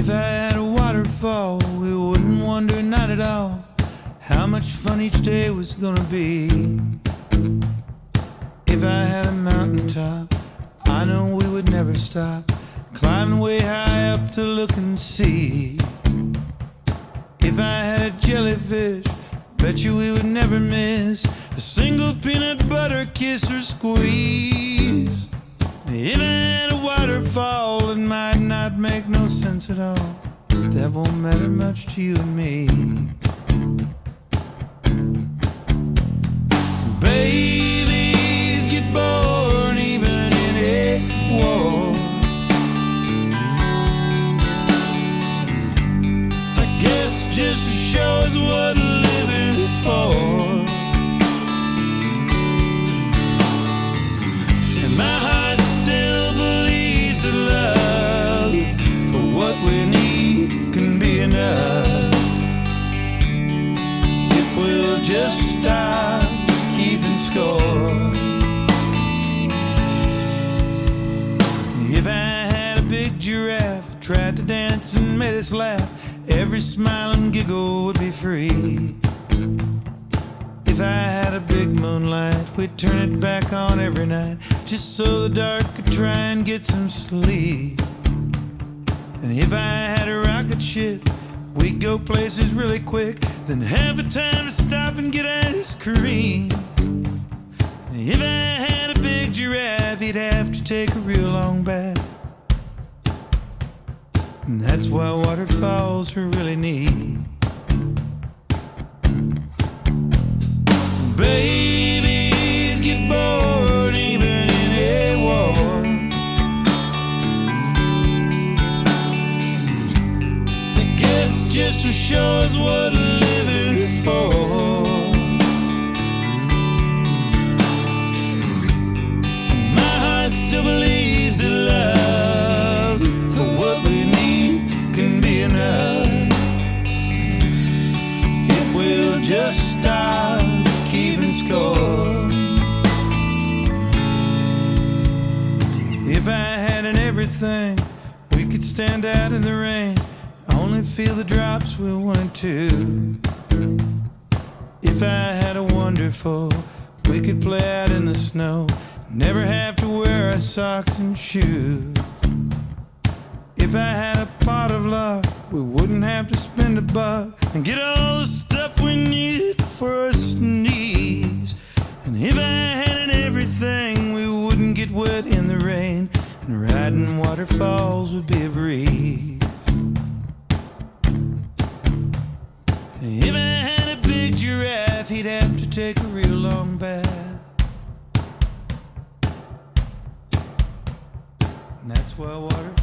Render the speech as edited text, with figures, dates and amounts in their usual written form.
If I had a waterfall, we wouldn't wonder not at all how much fun each day was gonna be. If I had a mountaintop, I know we would never stop climbing way high up to look and see. If I had a jellyfish, bet you we would never miss a single peanut butter kiss or squeeze. If I had a waterfall, it might not make no sense at all. That won't matter much to you and me. Babies get born even in a war. I guess just to show us what living is for. And my heart still believes that love for what we need can be enough. If we'll just stop keeping score. If I had a big giraffe, tried to dance and made us laugh, every smile and giggle would be free. If I had a big moonlight, we'd turn it back on every night, just so the dark could try and get some sleep. And if I had a rocket ship, we'd go places really quick, then have the time to stop and get ice cream. And if I had a big giraffe, he'd have to take a real long bath. And that's why waterfalls are really neat. Babies get bored even in a war. I guess just to show us what living is for. And my heart still believes that love for what we need can be enough. If we'll just stop keeping score. If I had an everything, we could stand out in the rain, only feel the drops we wanted to. If I had a wonderful, we could play out in the snow, never have to wear our socks and shoes. If I had a pot of luck, we wouldn't have to spend a buck and get all the stuff we needed for us needs. And if I had an everything, we wouldn't get wet in the rain, and riding waterfalls would be a breeze. And if I had a big giraffe, he'd have to take a real long bath. And that's why waterfalls